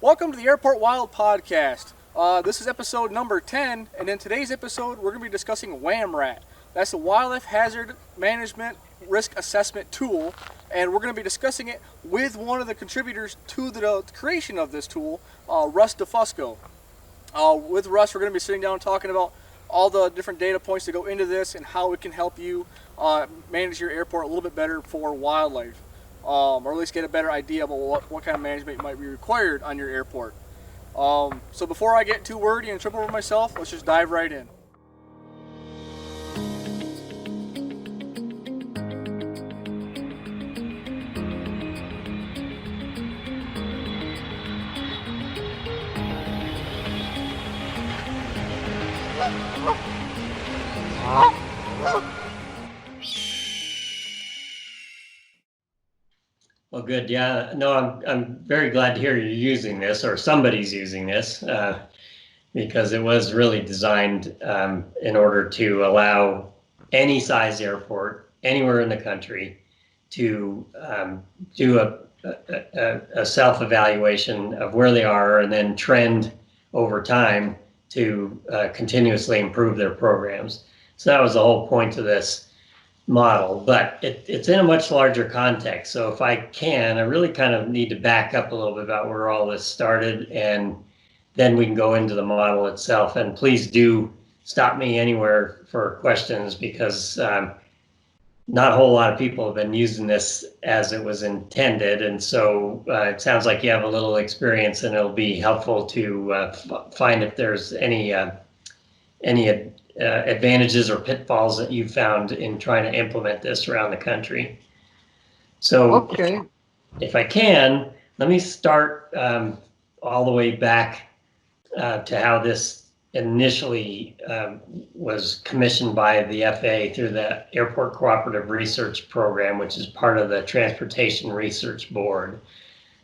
Welcome to the Airport Wild Podcast. This is episode number 10, and in today's episode, we're going to be discussing WhaMRAT. That's the Wildlife Hazard Management Risk Assessment Tool, and we're going to be discussing it with one of the contributors to the creation of this tool, Russ DeFusco. With Russ, we're going to be sitting down talking about all the different data points that go into this and how it can help you manage your airport a little bit better for wildlife. Or at least get a better idea about what kind of management might be required on your airport. So before I get too wordy and trip over myself, let's just dive right in. Well, good. Yeah, no, I'm very glad to hear you're using this, or somebody's using this, because it was really designed in order to allow any size airport anywhere in the country to do a self-evaluation of where they are and then trend over time to continuously improve their programs. So that was the whole point of this model, but it's in a much larger context. So if I can, I really kind of need to back up a little bit about where all this started, and then we can go into the model itself. And please do stop me anywhere for questions, because not a whole lot of people have been using this as it was intended. And so it sounds like you have a little experience, and it'll be helpful to find if there's any advantages or pitfalls that you found in trying to implement this around the country. So okay, if I can, let me start all the way back to how this initially was commissioned by the FAA through the Airport Cooperative Research Program, which is part of the Transportation Research Board.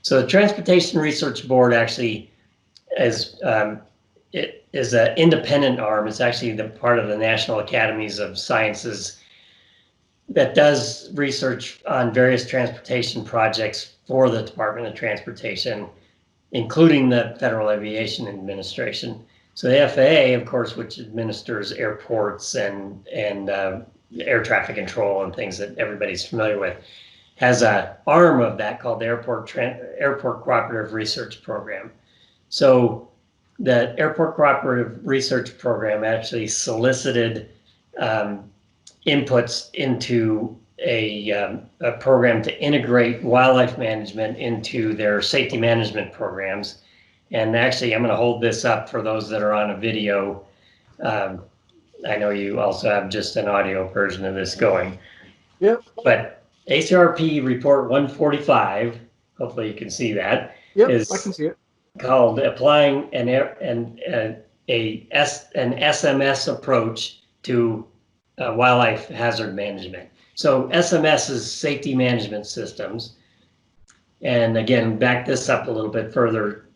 So the Transportation Research Board actually it is an independent arm. It's actually the part of the National Academies of Sciences that does research on various transportation projects for the Department of Transportation, including the Federal Aviation Administration. So the FAA, of course, which administers airports and air traffic control and things that everybody's familiar with, has an arm of that called the Airport Cooperative Research Program. So the Airport Cooperative Research Program actually solicited inputs into a program to integrate wildlife management into their safety management programs. And actually, I'm going to hold this up for those that are on a video. I know you also have just an audio version of this going. Yep. But ACRP Report 145, hopefully you can see that. Yep, I can see it. Called applying an SMS approach to wildlife hazard management. So SMS is safety management systems. And again, back this up a little bit further,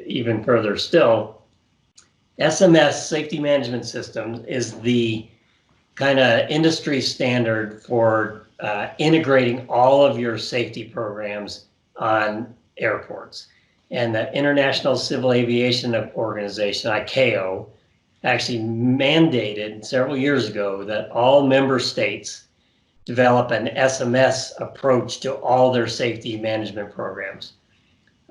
even further still. SMS, safety management system, is the kind of industry standard for integrating all of your safety programs on airports. And the International Civil Aviation Organization, ICAO, actually mandated several years ago that all member states develop an SMS approach to all their safety management programs.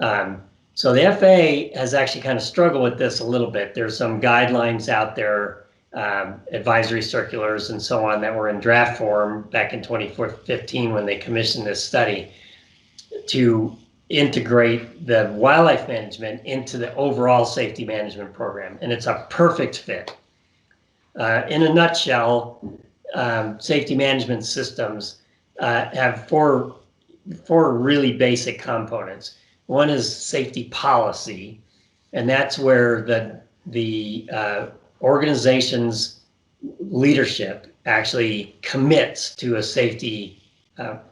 So the FAA has actually kind of struggled with this a little bit. There's some guidelines out there, advisory circulars and so on, that were in draft form back in 2015 when they commissioned this study to integrate the wildlife management into the overall safety management program. And it's a perfect fit. In a nutshell, safety management systems have four really basic components. One is safety policy, and that's where the organization's leadership actually commits to a safety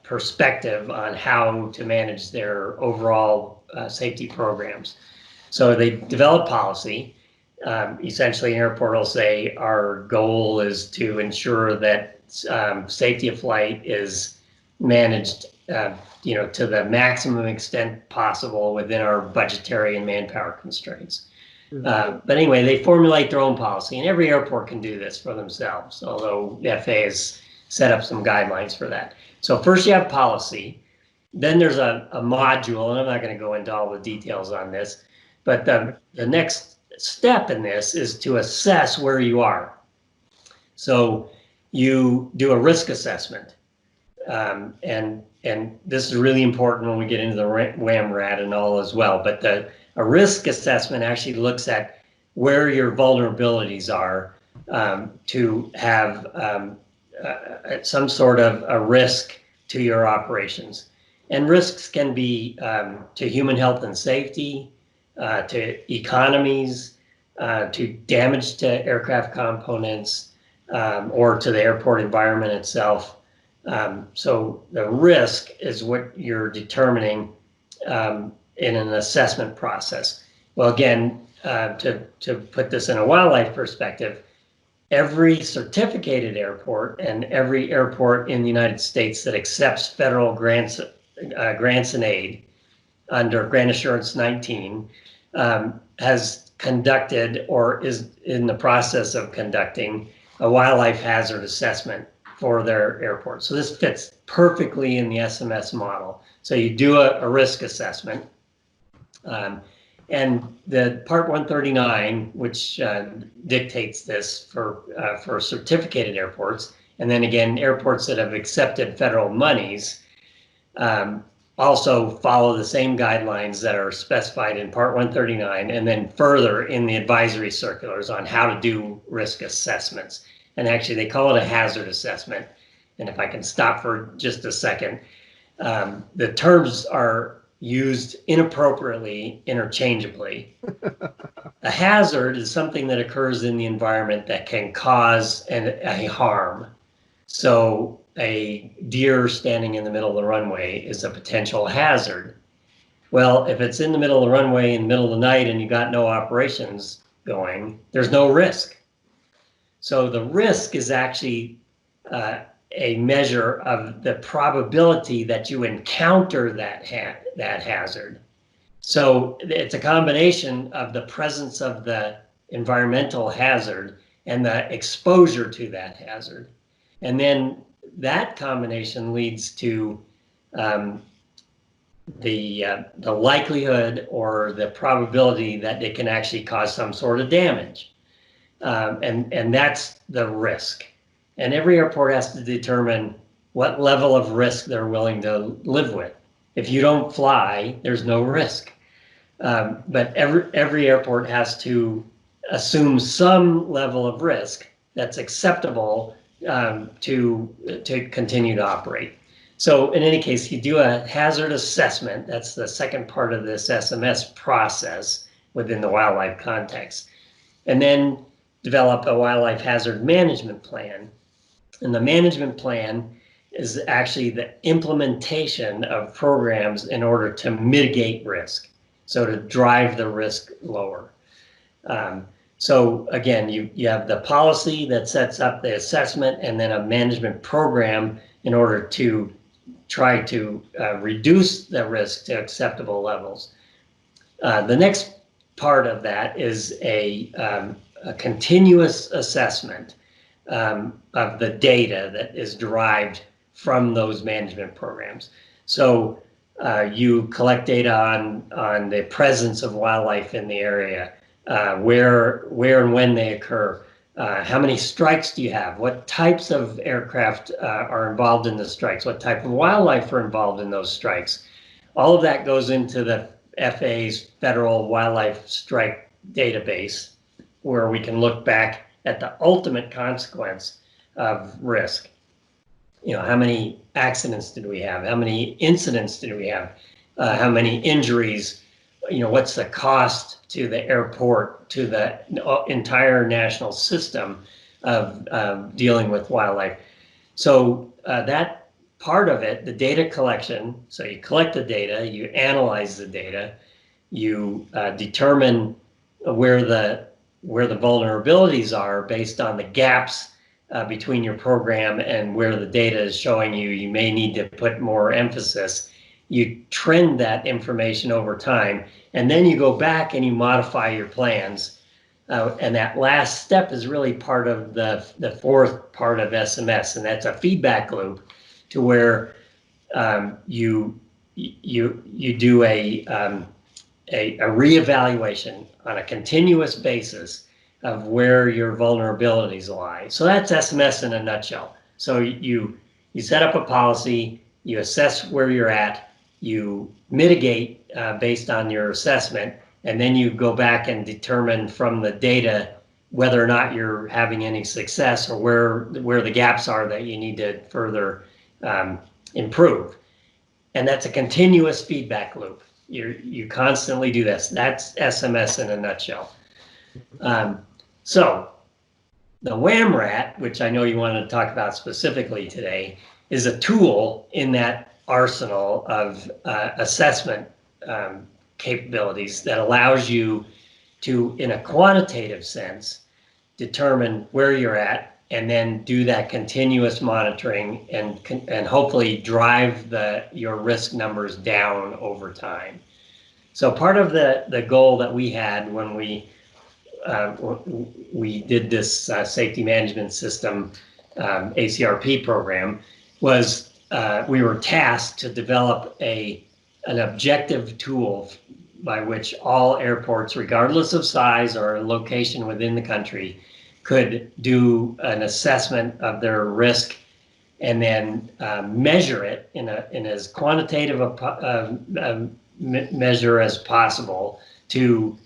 perspective on how to manage their overall safety programs. So they develop policy. Essentially, an airport will say our goal is to ensure that safety of flight is managed to the maximum extent possible within our budgetary and manpower constraints. But anyway, they formulate their own policy, and every airport can do this for themselves, although the FAA has set up some guidelines for that. So first you have policy, then there's a module, and I'm not going to go into all the details on this, but the next step in this is to assess where you are. So you do a risk assessment, and this is really important when we get into the WHaMRAT and all as well, but a risk assessment actually looks at where your vulnerabilities are to have some sort of a risk to your operations. And risks can be to human health and safety, to economies, to damage to aircraft components, or to the airport environment itself. So the risk is what you're determining in an assessment process. Well, again, to put this in a wildlife perspective, every certificated airport and every airport in the United States that accepts federal grants and aid under Grant Assurance 19 has conducted or is in the process of conducting a wildlife hazard assessment for their airport. So this fits perfectly in the SMS model. So you do a risk assessment, and the Part 139, which dictates this for certificated airports, and then again, airports that have accepted federal monies, also follow the same guidelines that are specified in Part 139, and then further in the advisory circulars on how to do risk assessments. And actually, they call it a hazard assessment. And if I can stop for just a second, the terms are used inappropriately, interchangeably. A hazard is something that occurs in the environment that can cause a harm. So a deer standing in the middle of the runway is a potential hazard. Well, if it's in the middle of the runway in the middle of the night and you got no operations going, there's no risk. So the risk is actually a measure of the probability that you encounter that hazard. So it's a combination of the presence of the environmental hazard and the exposure to that hazard. And then that combination leads to the likelihood or the probability that it can actually cause some sort of damage. And that's the risk. And every airport has to determine what level of risk they're willing to live with. If you don't fly, there's no risk. But every airport has to assume some level of risk that's acceptable to continue to operate. So in any case, you do a hazard assessment. That's the second part of this SMS process within the wildlife context. And then develop a wildlife hazard management plan. And the management plan is actually the implementation of programs in order to mitigate risk, so to drive the risk lower. So again, you have the policy that sets up the assessment and then a management program in order to try to reduce the risk to acceptable levels. The next part of that is a continuous assessment of the data that is derived from those management programs. So you collect data on the presence of wildlife in the area, where and when they occur, how many strikes do you have, what types of aircraft are involved in the strikes, what type of wildlife are involved in those strikes. All of that goes into the FAA's Federal Wildlife Strike Database, where we can look back at the ultimate consequence of risk. You know, how many accidents did we have? How many incidents did we have? How many injuries? You know, what's the cost to the airport, to the entire national system of dealing with wildlife? So that part of it, the data collection, so you collect the data, you analyze the data, you determine where the vulnerabilities are based on the gaps between your program and where the data is showing you may need to put more emphasis. you trend that information over time, and then you go back and you modify your plans. And that last step is really part of the fourth part of SMS, and that's a feedback loop to where you do a reevaluation on a continuous basis of where your vulnerabilities lie. So that's SMS in a nutshell. So you set up a policy, you assess where you're at, you mitigate based on your assessment, and then you go back and determine from the data whether or not you're having any success or where the gaps are that you need to further improve. And that's a continuous feedback loop. You constantly do this. That's SMS in a nutshell. So the WhaMRAT, which I know you wanted to talk about specifically today, is a tool in that arsenal of assessment capabilities that allows you to, in a quantitative sense, determine where you're at, and then do that continuous monitoring and hopefully drive your risk numbers down over time. So part of the goal that we had when we did this safety management system ACRP program was we were tasked to develop an objective tool by which all airports, regardless of size or location within the country, could do an assessment of their risk and then measure it in as quantitative a measure as possible to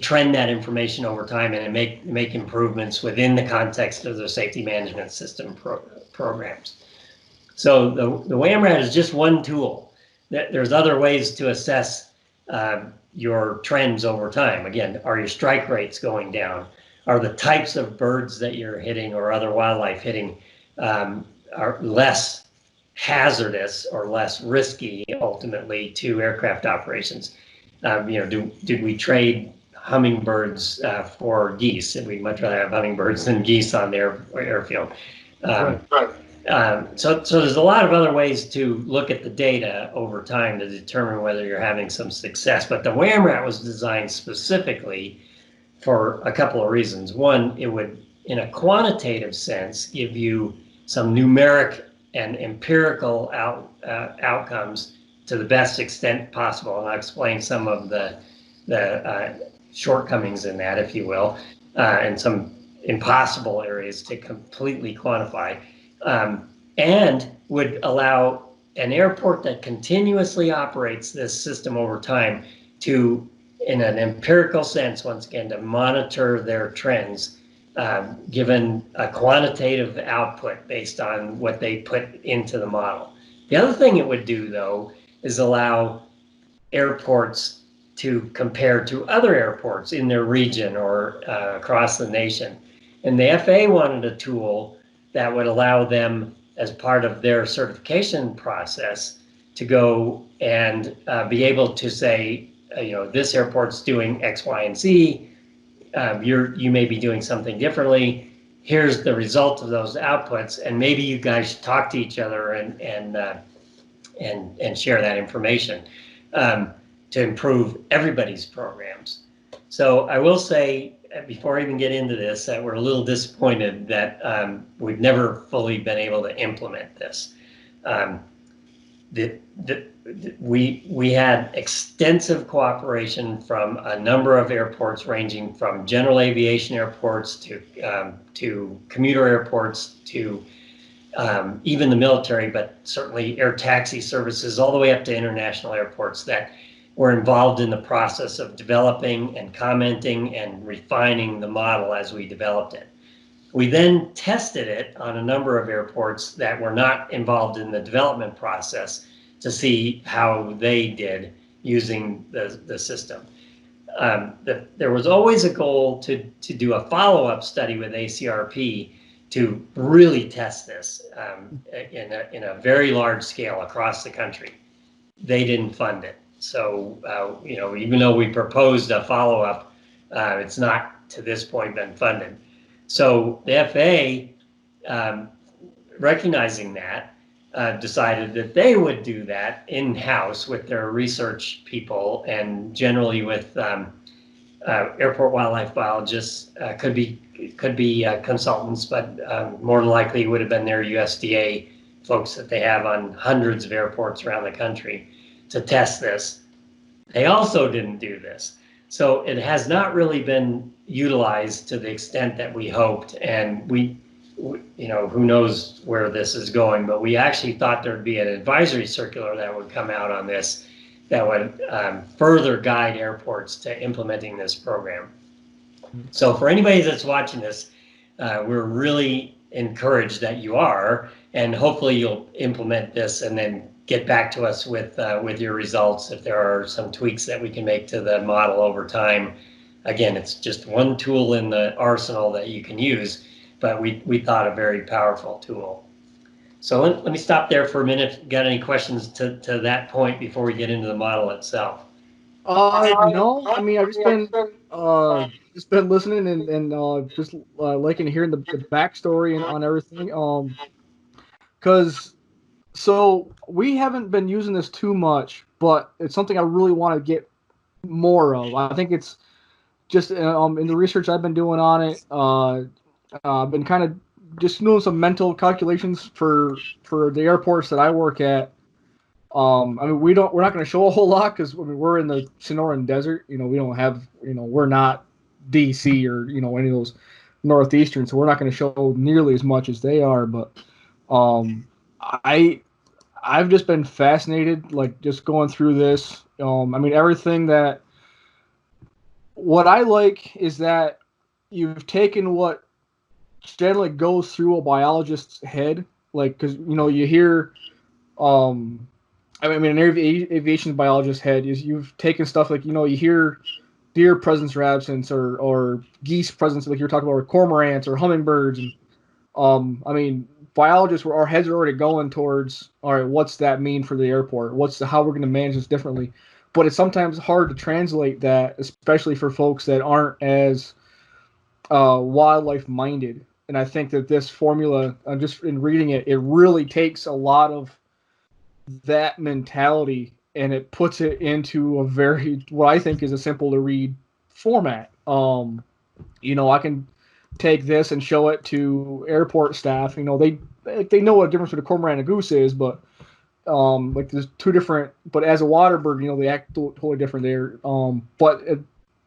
trend that information over time and make improvements within the context of the safety management system programs. So the WhaMRAT is just one tool. There's other ways to assess your trends over time. Again, are your strike rates going down? Are the types of birds that you're hitting or other wildlife hitting are less hazardous or less risky ultimately to aircraft operations? Did we trade hummingbirds for geese? And we'd much rather have hummingbirds than geese on their airfield. Right. So there's a lot of other ways to look at the data over time to determine whether you're having some success. But the WhaMRAT was designed specifically for a couple of reasons. One, it would, in a quantitative sense, give you some numeric and empirical outcomes to the best extent possible. And I'll explain some of the shortcomings in that, if you will, and some impossible areas to completely quantify. And would allow an airport that continuously operates this system over time to, in an empirical sense, once again, to monitor their trends, given a quantitative output based on what they put into the model. The other thing it would do, though, is allow airports to compare to other airports in their region or across the nation. And the FAA wanted a tool that would allow them, as part of their certification process, to go and be able to say, this airport's doing X, Y, and Z. You may be doing something differently. Here's the result of those outputs, and maybe you guys should talk to each other and share that information to improve everybody's programs. So I will say, before I even get into this, that we're a little disappointed that we've never fully been able to implement this. We had extensive cooperation from a number of airports, ranging from general aviation airports to commuter airports to even the military, but certainly air taxi services, all the way up to international airports that were involved in the process of developing and commenting and refining the model as we developed it. We then tested it on a number of airports that were not involved in the development process to see how they did using the system. There was always a goal to do a follow-up study with ACRP to really test this in a very large scale across the country. They didn't fund it. So, even though we proposed a follow-up, it's not to this point been funded. So the FAA, recognizing that, decided that they would do that in-house with their research people, and generally with airport wildlife biologists, could be consultants, but more than likely would have been their USDA folks that they have on hundreds of airports around the country to test this. They also didn't do this. So it has not really been utilized to the extent that we hoped. And we who knows where this is going, but we actually thought there'd be an advisory circular that would come out on this that would further guide airports to implementing this program. So for anybody that's watching this, we're really encouraged that you are, and hopefully you'll implement this and then get back to us with your results if there are some tweaks that we can make to the model over time. Again, it's just one tool in the arsenal that you can use, but we thought a very powerful tool. So let me stop there for a minute. If you got any questions to that point before we get into the model itself? No, I mean, I've just been listening and just liking hearing the backstory and on everything. Because so we haven't been using this too much, but it's something I really want to get more of. I think it's just in the research I've been doing on it. I've been kind of just doing some mental calculations for the airports that I work at. I mean, we're not going to show a whole lot because we're in the Sonoran Desert. We don't have, we're not DC or any of those northeastern, so we're not going to show nearly as much as they are. But I've just been fascinated, like just going through this. I mean, everything that. What I like is that you've taken what generally goes through a biologist's head, like because you hear. I mean, an aviation biologist's head is you've taken stuff like you hear deer presence or absence or geese presence, like you were talking about, or cormorants or hummingbirds, and I mean, biologists, our heads are already going towards, all right, what's that mean for the airport? How we're going to manage this differently? But it's sometimes hard to translate that, especially for folks that aren't as wildlife minded. And I think that this formula, just in reading it, it really takes a lot of that mentality and it puts it into a very, what I think is a simple to read format. I can take this and show it to airport staff. They know what the difference between a cormorant and a goose is, but like there's two different. But as a water bird, they act totally different there. But at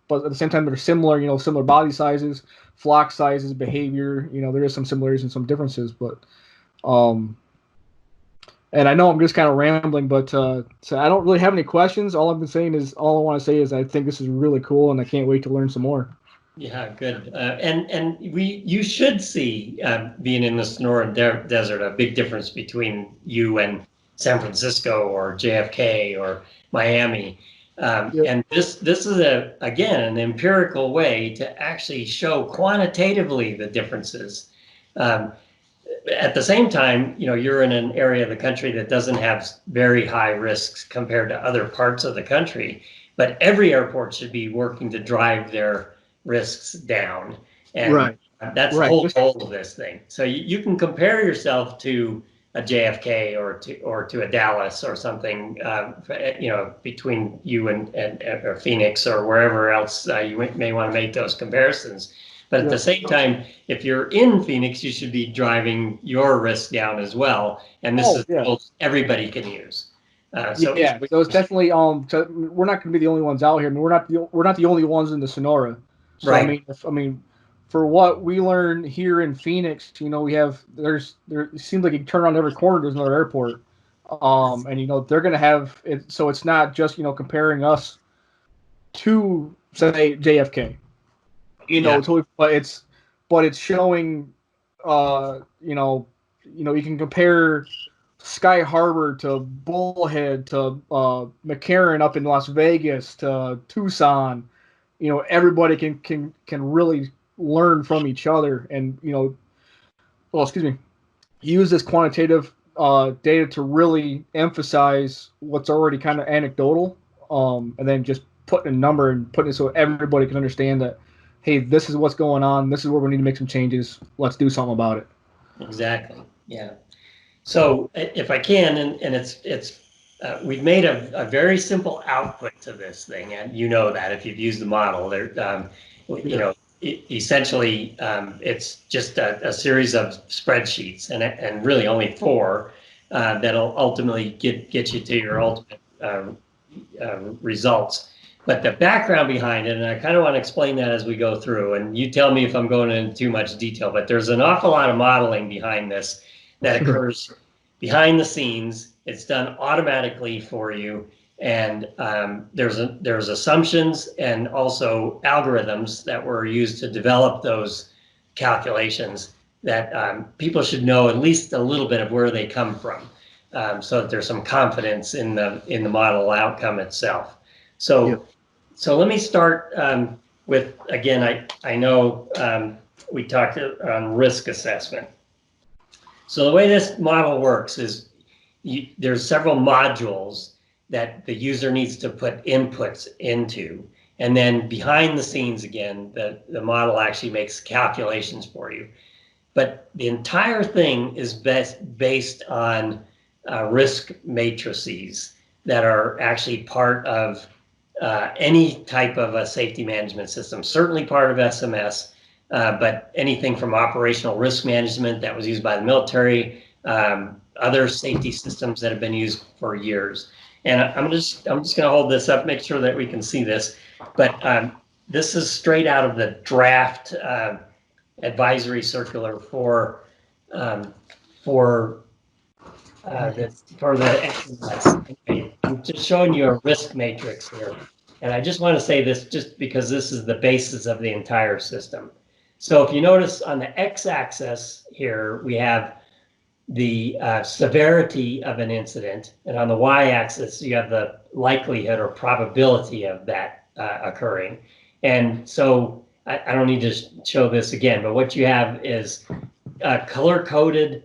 the same time, they're similar. Similar body sizes, flock sizes, behavior. There is some similarities and some differences, but and I know I'm just kind of rambling, but so I don't really have any questions. All I want to say is I think this is really cool, and I can't wait to learn some more. Yeah, good. And you should see, being in the Sonoran Desert, a big difference between you and San Francisco or JFK or Miami. Yep. And this is again an empirical way to actually show quantitatively the differences. At the same time, you're in an area of the country that doesn't have very high risks compared to other parts of the country, but every airport should be working to drive their risks down. And right. That's the whole goal of this thing. So you can compare yourself to a JFK or to a Dallas or something, between you and or Phoenix or wherever else you may want to make those comparisons. But at the same time, if you're in Phoenix, you should be driving your risk down as well. And this is the tool everybody can use. So it's definitely so we're not going to be the only ones out here. I mean, we're not the only ones in the Sonora. So right. I mean, for what we learn here in Phoenix, we have it seems like you turn around every corner, there's another airport. And they're going to have it, so it's not just comparing us to say JFK. But it's showing, you can compare Sky Harbor to Bullhead to McCarran up in Las Vegas to Tucson. Everybody can really learn from each other and use this quantitative data to really emphasize what's already kind of anecdotal, and then just putting a number and putting it so everybody can understand that, hey, this is what's going on. This is where we need to make some changes. Let's do something about it. Exactly. Yeah. So if I can, and it's we've made a very simple output to this thing, and you know that if you've used the model, there, essentially it's just a series of spreadsheets, and really only four that'll ultimately get you to your ultimate results. But the background behind it, and I kind of want to explain that as we go through, and you tell me if I'm going into too much detail, but there's an awful lot of modeling behind this that occurs behind the scenes. It's done automatically for you, and there's assumptions and also algorithms that were used to develop those calculations that people should know at least a little bit of where they come from, so that there's some confidence in the model outcome itself. So. Yep. So let me start with, again, I know we talked on risk assessment. So the way this model works is there's several modules that the user needs to put inputs into. And then behind the scenes, again, the model actually makes calculations for you. But the entire thing is based on risk matrices that are actually part of any type of a safety management system, certainly part of SMS, but anything from operational risk management that was used by the military, other safety systems that have been used for years. And I'm just going to hold this up, make sure that we can see this. But this is straight out of the draft advisory circular for the SMS. I'm just showing you a risk matrix here. And I just want to say this just because this is the basis of the entire system. So if you notice on the x-axis here, we have the severity of an incident. And on the y-axis, you have the likelihood or probability of that occurring. And so I don't need to show this again, but what you have is a color-coded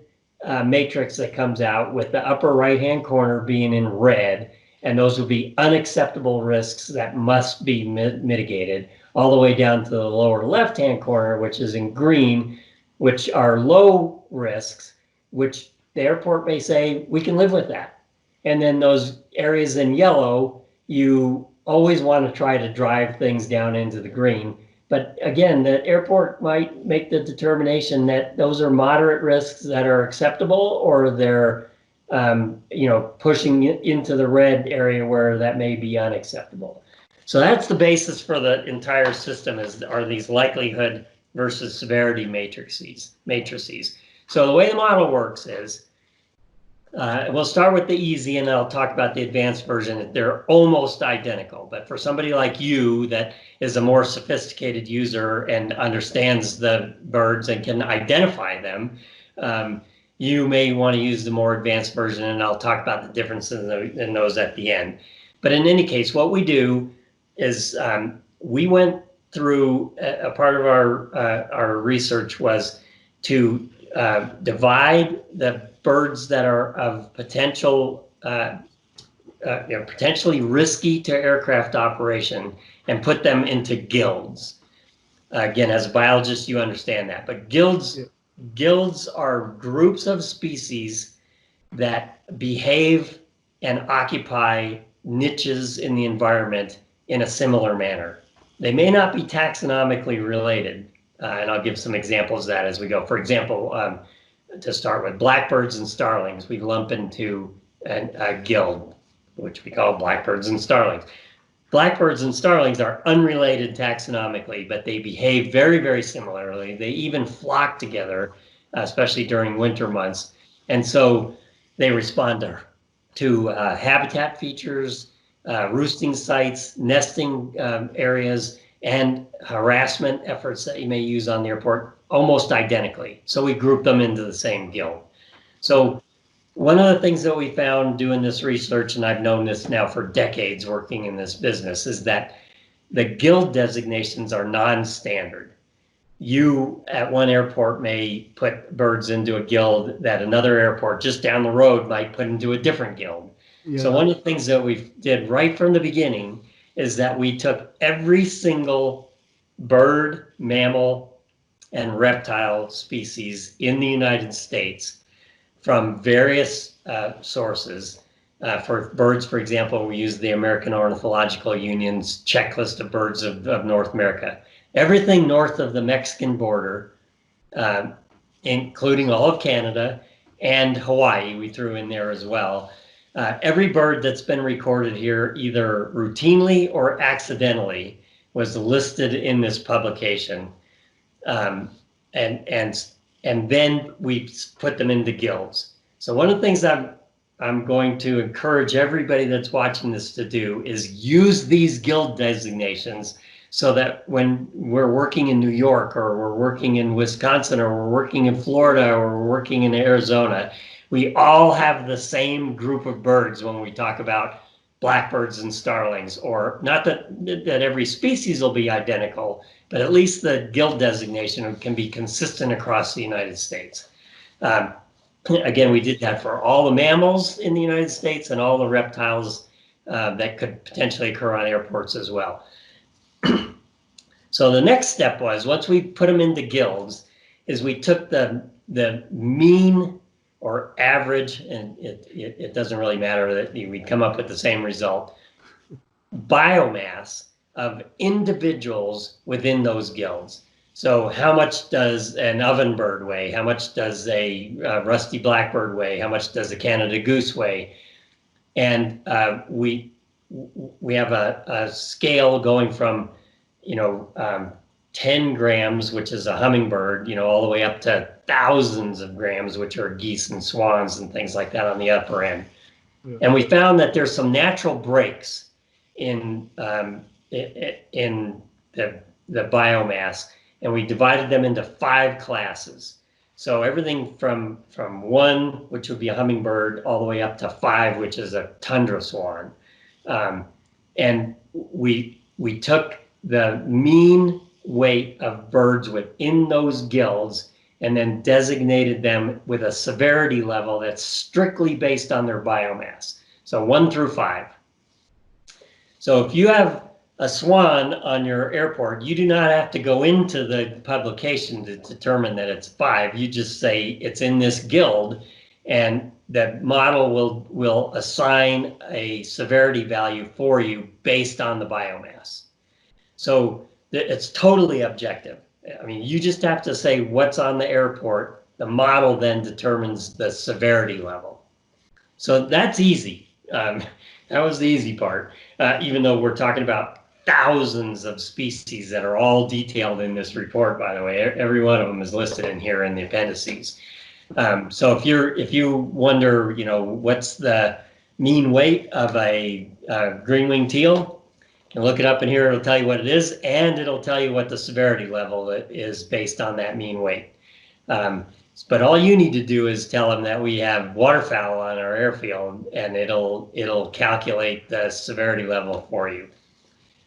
matrix that comes out with the upper right-hand corner being in red, and those will be unacceptable risks that must be mitigated, all the way down to the lower left-hand corner, which is in green, which are low risks, which the airport may say, we can live with that. And then those areas in yellow, you always want to try to drive things down into the green. But again, the airport might make the determination that those are moderate risks that are acceptable, or they're pushing into the red area where that may be unacceptable. So that's the basis for the entire system, are these likelihood versus severity matrices. So the way the model works is, we'll start with the easy, and then I'll talk about the advanced version. They're almost identical, but for somebody like you that is a more sophisticated user and understands the birds and can identify them, you may want to use the more advanced version, and I'll talk about the differences in those at the end. But in any case, what we do is we went through a part of our research was to divide the birds that are of potentially risky to aircraft operation and put them into guilds. Again, as a biologist, you understand that, but guilds are groups of species that behave and occupy niches in the environment in a similar manner. They may not be taxonomically related, and I'll give some examples of that as we go. For example, to start with, blackbirds and starlings, we lump into a guild, which we call blackbirds and starlings. Blackbirds and starlings are unrelated taxonomically, but they behave very, very similarly. They even flock together, especially during winter months. And so they respond to habitat features, roosting sites, nesting areas, and harassment efforts that you may use on the airport almost identically. So we group them into the same guild. So one of the things that we found doing this research, and I've known this now for decades working in this business, is that the guild designations are non-standard. You at one airport may put birds into a guild that another airport just down the road might put into a different guild. Yeah. So one of the things that we did right from the beginning is that we took every single bird, mammal, and reptile species in the United States from various sources. For birds, for example, we use the American Ornithological Union's checklist of birds of North America. Everything north of the Mexican border, including all of Canada and Hawaii, we threw in there as well. Every bird that's been recorded here, either routinely or accidentally, was listed in this publication. And then we put them into guilds. So one of the things I'm going to encourage everybody that's watching this to do is use these guild designations so that when we're working in New York, or we're working in Wisconsin, or we're working in Florida, or we're working in Arizona, we all have the same group of birds when we talk about blackbirds and starlings, or not that every species will be identical, but at least the guild designation can be consistent across the United States. Again, we did that for all the mammals in the United States and all the reptiles that could potentially occur on airports as well. So the next step was, once we put them into guilds, is we took the mean or average, and it doesn't really matter that we come up with the same result, biomass of individuals within those guilds. So how much does an ovenbird weigh? How much does a rusty blackbird weigh? How much does a Canada goose weigh? And we have a scale going from 10 grams, which is a hummingbird, all the way up to thousands of grams, which are geese and swans and things like that on the upper end. Yeah. And we found that there's some natural breaks in the biomass, and we divided them into 5 classes. So everything from 1, which would be a hummingbird, all the way up to 5, which is a tundra swan. And we took the mean weight of birds within those guilds and then designated them with a severity level that's strictly based on their biomass. So 1 through 5. So if you have a swan on your airport, you do not have to go into the publication to determine that it's 5. You just say it's in this guild, and the model will assign a severity value for you based on the biomass. So it's totally objective. I mean, you just have to say what's on the airport. The model then determines the severity level. So that's easy. That was the easy part, even though we're talking about thousands of species that are all detailed in this report, by the way. Every one of them is listed in here in the appendices. So if you wonder, what's the mean weight of a green-winged teal, you can look it up in here. It'll tell you what it is, and it'll tell you what the severity level is based on that mean weight. But all you need to do is tell them that we have waterfowl on our airfield, and it'll calculate the severity level for you.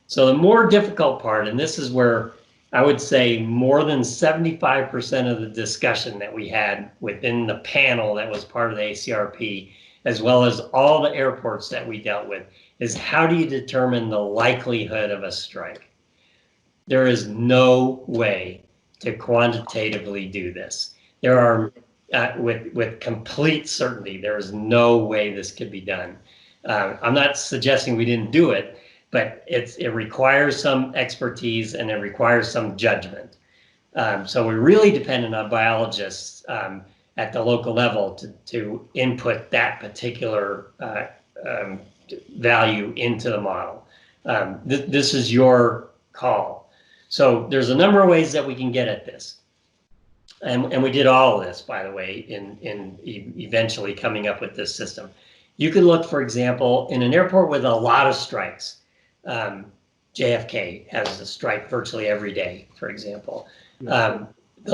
So the more difficult part, and this is where I would say more than 75% of the discussion that we had within the panel that was part of the ACRP, as well as all the airports that we dealt with, is how do you determine the likelihood of a strike? There is no way to quantitatively do this. There are, with complete certainty, there is no way this could be done. I'm not suggesting we didn't do it, but it requires some expertise and it requires some judgment. So we're really dependent on biologists at the local level to input that particular value into the model. This is your call. So there's a number of ways that we can get at this. And we did all of this, by the way, in eventually coming up with this system. You could look, for example, in an airport with a lot of strikes. JFK has a strike virtually every day, for example. The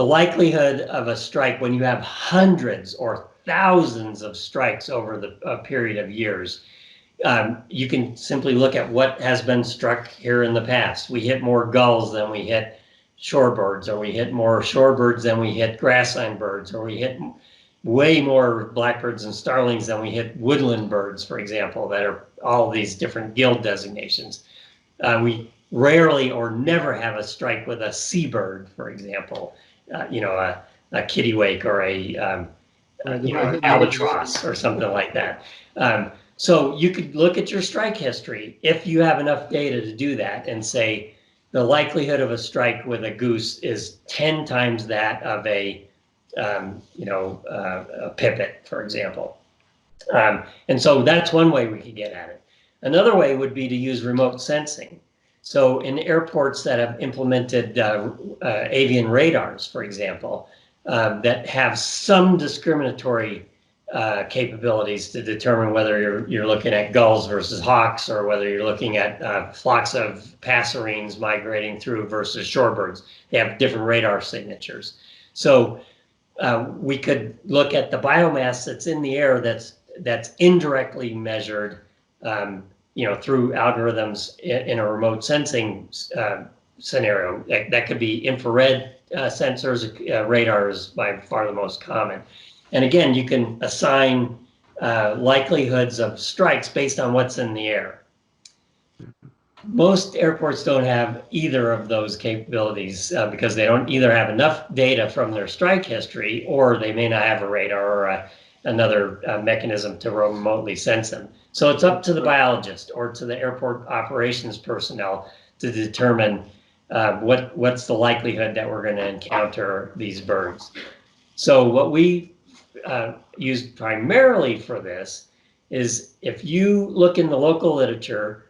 likelihood of a strike when you have hundreds or thousands of strikes over a period of years, you can simply look at what has been struck here in the past. We hit more gulls than we hit shorebirds, or we hit more shorebirds than we hit grassland birds, or we hit way more blackbirds and starlings than we hit woodland birds, for example, that are all these different guild designations. We rarely or never have a strike with a seabird, for example, a kittiwake or a Right, you they're know, not an hitting the others. albatross or something like that. So you could look at your strike history if you have enough data to do that and say the likelihood of a strike with a goose is 10 times that of a a pipit, for example. And so that's one way we could get at it. Another way would be to use remote sensing. So in airports that have implemented avian radars, for example, that have some discriminatory capabilities to determine whether you're looking at gulls versus hawks, or whether you're looking at flocks of passerines migrating through versus shorebirds. They have different radar signatures. So we could look at the biomass that's in the air that's indirectly measured, through algorithms in a remote sensing scenario. That could be infrared sensors. Radar is by far the most common. And again, you can assign likelihoods of strikes based on what's in the air. Most airports don't have either of those capabilities because they don't either have enough data from their strike history, or they may not have a radar or another mechanism to remotely sense them. So it's up to the biologist or to the airport operations personnel to determine what's the likelihood that we're going to encounter these birds. So what we use primarily for this is, if you look in the local literature,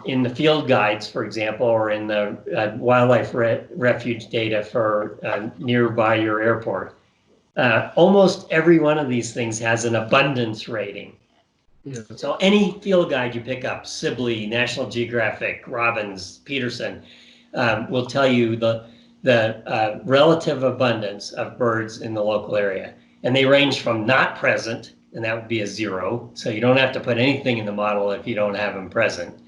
in the field guides, for example, or in the wildlife refuge data for nearby your airport, almost every one of these things has an abundance rating. Yeah. So any field guide you pick up, Sibley, National Geographic, Robbins, Peterson, will tell you the relative abundance of birds in the local area. And they range from not present, and that would be a 0. So you don't have to put anything in the model if you don't have them present,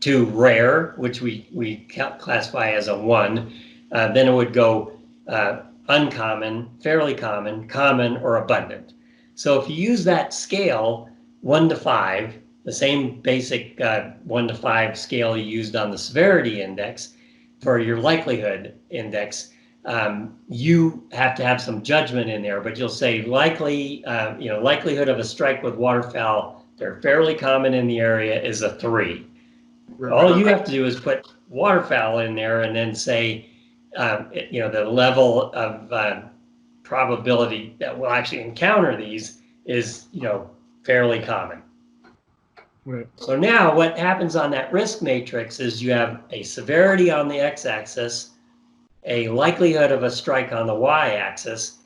to rare, which we classify as a 1. Then it would go uncommon, fairly common, common, or abundant. So if you use that scale, 1 to 5, the same basic 1 to 5 scale you used on the severity index for your likelihood index, you have to have some judgment in there, but you'll say likelihood of a strike with waterfowl, they're fairly common in the area, is a 3. All you have to do is put waterfowl in there and then say, the level of probability that we'll actually encounter these is, fairly common. Right. So now what happens on that risk matrix is you have a severity on the x-axis, a likelihood of a strike on the y-axis,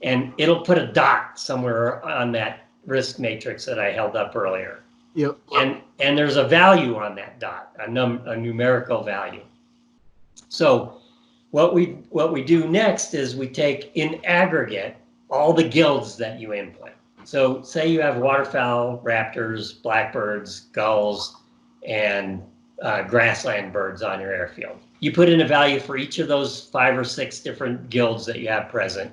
and it'll put a dot somewhere on that risk matrix that I held up earlier. Yep. And there's a value on that dot, a numerical value. So what we do next is we take in aggregate all the guilds that you input. So say you have waterfowl, raptors, blackbirds, gulls, and grassland birds on your airfield. You put in a value for each of those 5 or 6 different guilds that you have present.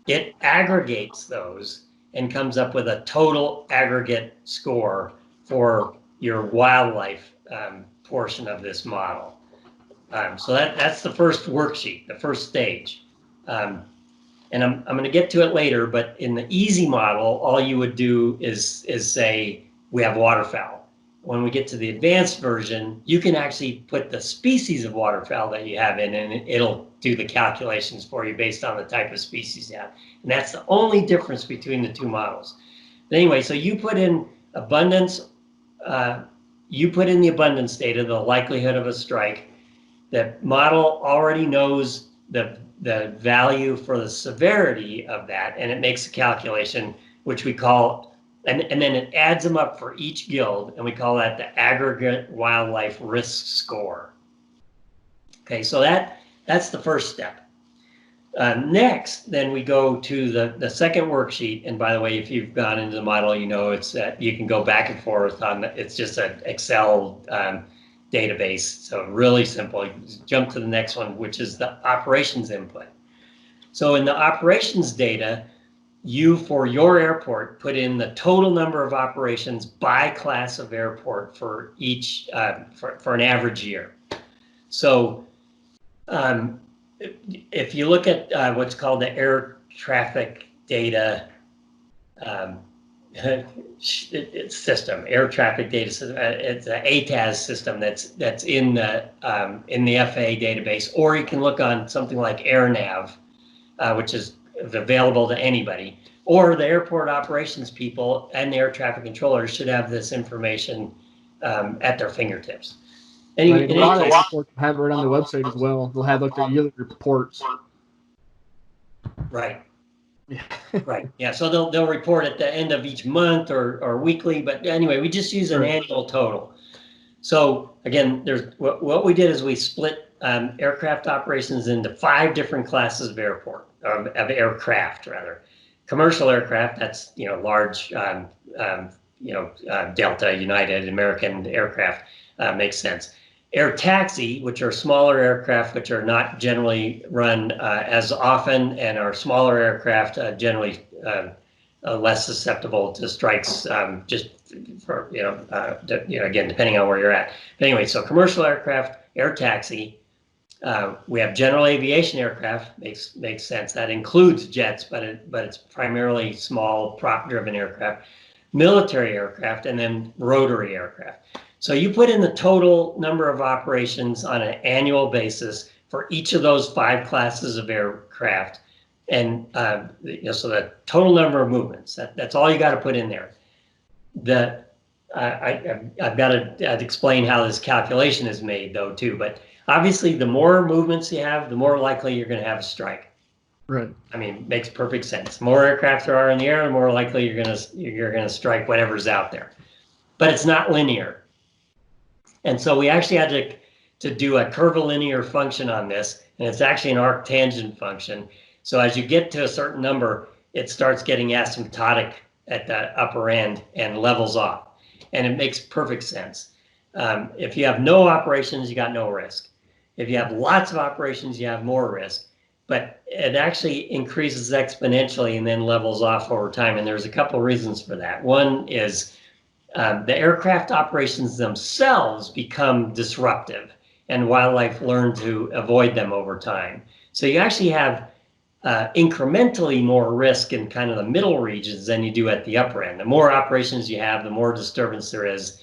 It aggregates those and comes up with a total aggregate score for your wildlife portion of this model. So that's the first worksheet, the first stage. And I'm going to get to it later, but in the easy model, all you would do is say, we have waterfowl. When we get to the advanced version, you can actually put the species of waterfowl that you have in, and it'll do the calculations for you based on the type of species you have. And that's the only difference between the two models. But anyway, so you put in abundance, you put in the abundance data, the likelihood of a strike. The model already knows the value for the severity of that, and it makes a calculation, which we call, and then it adds them up for each guild, and we call that the aggregate wildlife risk score. Okay, so that's the first step. Next, then we go to the second worksheet, and by the way, if you've gone into the model, it's you can go back and forth on. It's just an Excel database, so really simple. You jump to the next one, which is the operations input. So in the operations data, you, for your airport, put in the total number of operations by class of airport for each for an average year. So if you look at what's called the air traffic data system, air traffic data system. It's an ATAS system that's in the FAA database, or you can look on something like AirNav, which is available to anybody, or the airport operations people and the air traffic controllers should have this information at their fingertips. I mean, a lot of airports have it right on their website as well. They'll have like their yearly reports. Right. Yeah. Right. Yeah. So they'll report at the end of each month or weekly. But anyway, we just use an annual total. So again, there's what we did is we split aircraft operations into 5 different classes of aircraft rather. Commercial aircraft, that's large, Delta, United, American aircraft, makes sense. Air taxi, which are smaller aircraft, which are not generally run as often, and are smaller aircraft generally less susceptible to strikes. Just for again, depending on where you're at. But anyway, so commercial aircraft, air taxi. We have general aviation aircraft. Makes sense. That includes jets, but it's primarily small prop-driven aircraft. Military aircraft, and then rotary aircraft. So you put in the total number of operations on an annual basis for each of those 5 classes of aircraft, and so the total number of movements. That's all you got to put in there. I've got to explain how this calculation is made though too. But obviously, the more movements you have, the more likely you're going to have a strike. Right. I mean, makes perfect sense. The more aircraft there are in the air, the more likely you're gonna strike whatever's out there. But it's not linear. And so we actually had to do a curvilinear function on this, and it's actually an arctangent function. So as you get to a certain number, it starts getting asymptotic at the upper end and levels off. And it makes perfect sense. If you have no operations, you got no risk. If you have lots of operations, you have more risk. But it actually increases exponentially and then levels off over time. And there's a couple of reasons for that. One is the aircraft operations themselves become disruptive, and wildlife learn to avoid them over time. So you actually have incrementally more risk in kind of the middle regions than you do at the upper end. The more operations you have, the more disturbance there is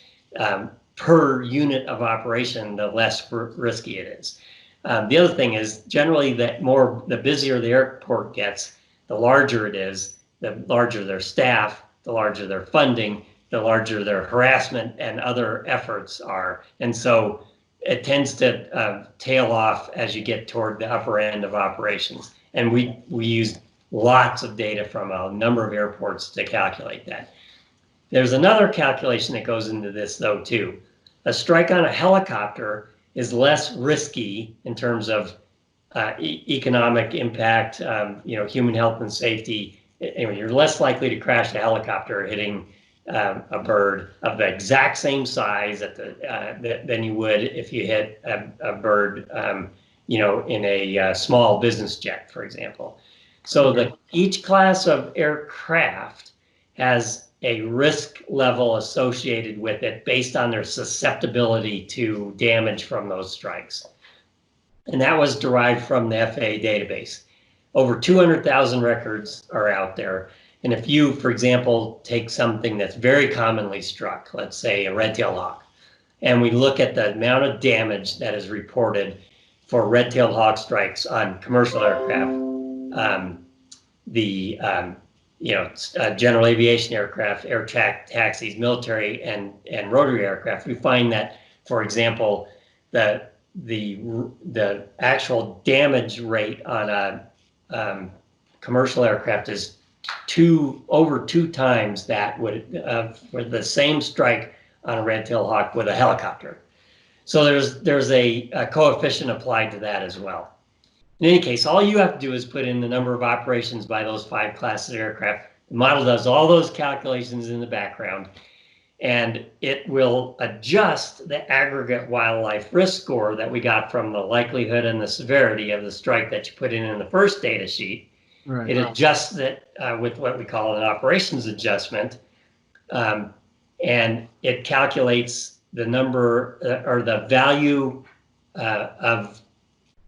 per unit of operation, the less risky it is. The other thing is generally the busier the airport gets, the larger it is, the larger their staff, the larger their funding, the larger their harassment and other efforts are. And so it tends to tail off as you get toward the upper end of operations. And we used lots of data from a number of airports to calculate that. There's another calculation that goes into this though too. A strike on a helicopter is less risky in terms of economic impact, human health and safety. Anyway, you're less likely to crash a helicopter hitting a bird of the exact same size than you would if you hit a bird, in a small business jet, for example. So each class of aircraft has a risk level associated with it based on their susceptibility to damage from those strikes. And that was derived from the FAA database. Over 200,000 records are out there. And if you, for example, take something that's very commonly struck, let's say a red-tailed hawk, and we look at the amount of damage that is reported for red-tailed hawk strikes on commercial aircraft, general aviation aircraft, air taxis, military, and rotary aircraft, we find that, for example, the actual damage rate on a commercial aircraft is over two times that for the same strike on a red-tailed hawk with a helicopter. So there's a coefficient applied to that as well. In any case, all you have to do is put in the number of operations by those 5 classes of aircraft. The model does all those calculations in the background, and it will adjust the aggregate wildlife risk score that we got from the likelihood and the severity of the strike that you put in the first data sheet. Right. It adjusts it with what we call an operations adjustment, and it calculates the number or the value of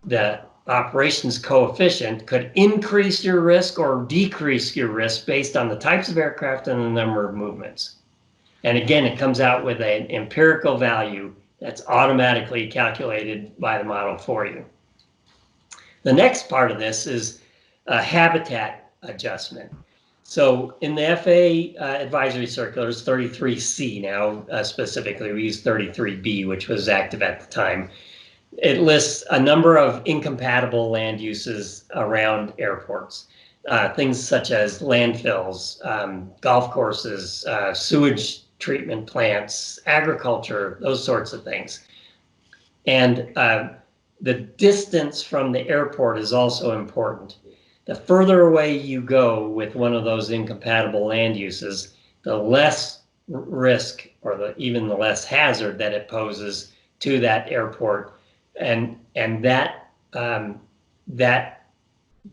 the operations coefficient could increase your risk or decrease your risk based on the types of aircraft and the number of movements. And again, it comes out with an empirical value that's automatically calculated by the model for you. The next part of this is a habitat adjustment. So in the FAA advisory circulars, 33C now specifically, we use 33B, which was active at the time. It lists a number of incompatible land uses around airports. Things such as landfills, golf courses, sewage treatment plants, agriculture, those sorts of things. And the distance from the airport is also important. The further away you go with one of those incompatible land uses, the less risk or even the less hazard that it poses to that airport. And that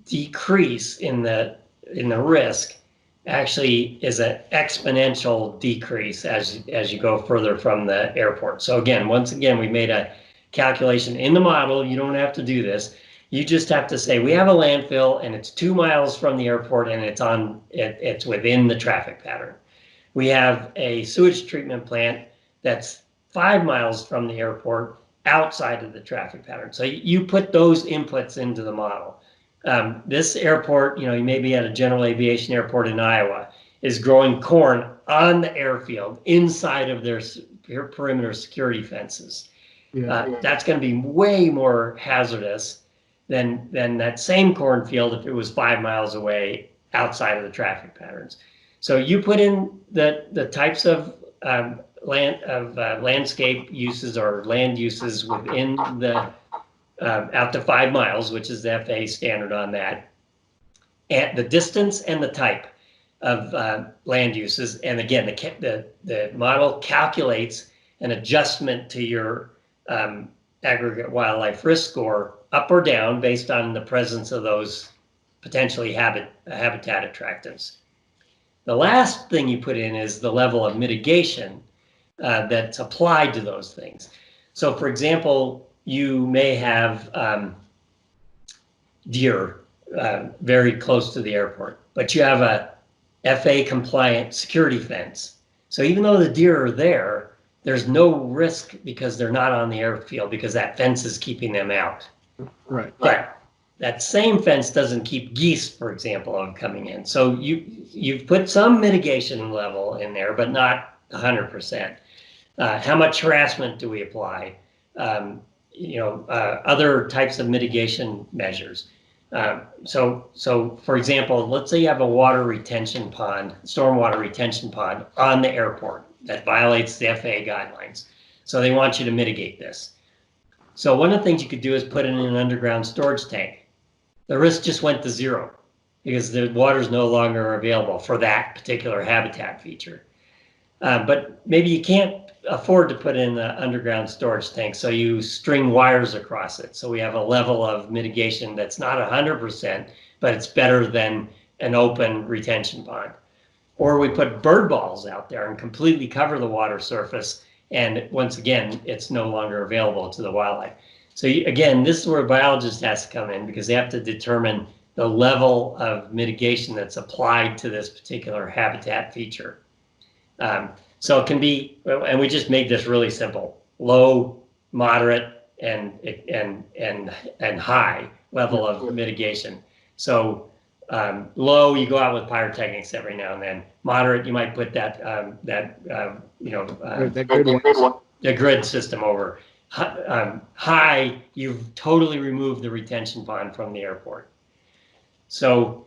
decrease in the risk actually is an exponential decrease as you go further from the airport. So again, once again, we made a calculation in the model. You don't have to do this. You just have to say we have a landfill and it's 2 miles from the airport and it's within the traffic pattern. We have a sewage treatment plant that's 5 miles from the airport outside of the traffic pattern. So you put those inputs into the model. This airport, you may be at a general aviation airport in Iowa, is growing corn on the airfield inside of their perimeter security fences. Yeah. That's going to be way more hazardous than that same cornfield if it was 5 miles away outside of the traffic patterns. So you put in the types of landscape uses or land uses within the out to 5 miles, which is the FAA standard on that, and the distance and the type of land uses. And again, the model calculates an adjustment to your aggregate wildlife risk score up or down based on the presence of those potentially habitat attractants. The last thing you put in is the level of mitigation that's applied to those things. So for example, you may have deer very close to the airport, but you have a FAA compliant security fence. So even though the deer are there, there's no risk because they're not on the airfield because that fence is keeping them out. Right. But that same fence doesn't keep geese, for example, from coming in. So you've put some mitigation level in there, but not 100%. How much harassment do we apply? Other types of mitigation measures. So for example, let's say you have a water retention pond, stormwater retention pond on the airport that violates the FAA guidelines. So they want you to mitigate this. So one of the things you could do is put in an underground storage tank. The risk just went to zero because the water is no longer available for that particular habitat feature. But maybe you can't afford to put in the underground storage tank, so you string wires across it. So we have a level of mitigation that's not 100%, but it's better than an open retention pond. Or we put bird balls out there and completely cover the water surface, and once again, it's no longer available to the wildlife. So again, this is where a biologist has to come in because they have to determine the level of mitigation that's applied to this particular habitat feature. So it can be, and we just made this really simple: low, moderate, and high level of mitigation. So low, you go out with pyrotechnics every now and then. Moderate, you might put the grid system over. High, you've totally removed the retention pond from the airport. So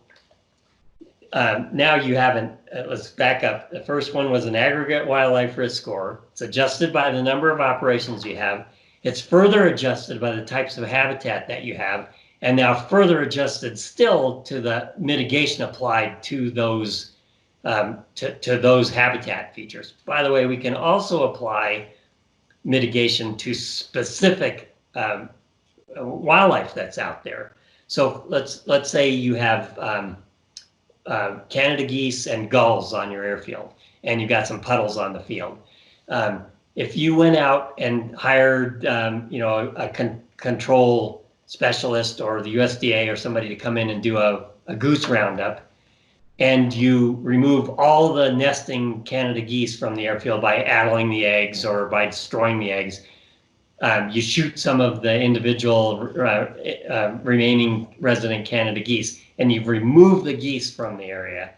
now you haven't, let's back up. The first one was an aggregate wildlife risk score. It's adjusted by the number of operations you have. It's further adjusted by the types of habitat that you have, and now further adjusted still to the mitigation applied to those to those habitat features. By the way, we can also apply mitigation to specific wildlife that's out there. So let's say you have Canada geese and gulls on your airfield, and you've got some puddles on the field. If you went out and hired, a control specialist or the USDA or somebody to come in and do a goose roundup, and you remove all the nesting Canada geese from the airfield by addling the eggs or by destroying the eggs. You shoot some of the individual remaining resident Canada geese, and you've removed the geese from the area.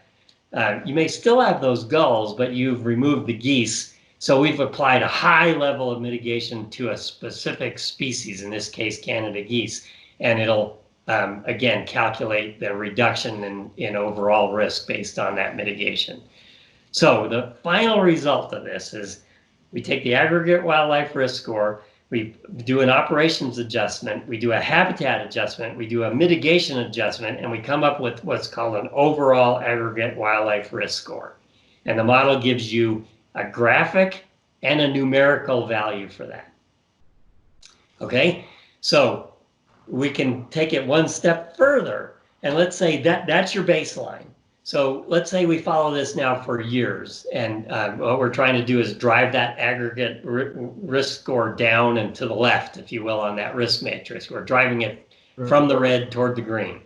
You may still have those gulls, but you've removed the geese. So we've applied a high level of mitigation to a specific species, in this case, Canada geese, and it'll again calculate the reduction in overall risk based on that mitigation. So the final result of this is we take the aggregate wildlife risk score, we do an operations adjustment, we do a habitat adjustment, we do a mitigation adjustment, and we come up with what's called an overall aggregate wildlife risk score. And the model gives you a graphic and a numerical value for that. Okay, so we can take it one step further, and let's say that's your baseline. So let's say we follow this now for years, and what we're trying to do is drive that aggregate risk score down and to the left, if you will, on that risk matrix. We're driving it from the red toward the green.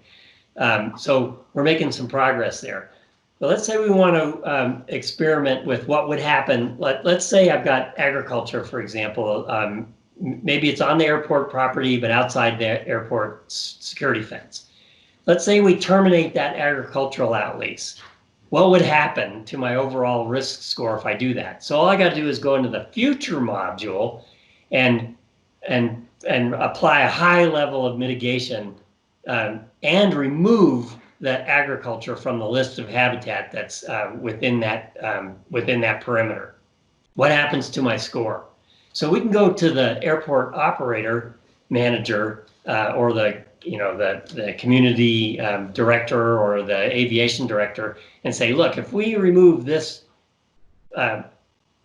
So we're making some progress there. But let's say we want to experiment with what would happen. Let's say I've got agriculture, for example. Maybe it's on the airport property, but outside the airport security fence. Let's say we terminate that agricultural out lease. What would happen to my overall risk score if I do that? So all I got to do is go into the future module and apply a high level of mitigation and remove the agriculture from the list of habitat that's within that perimeter. What happens to my score? So we can go to the airport operator manager or the community director or the aviation director and say, look, if we remove this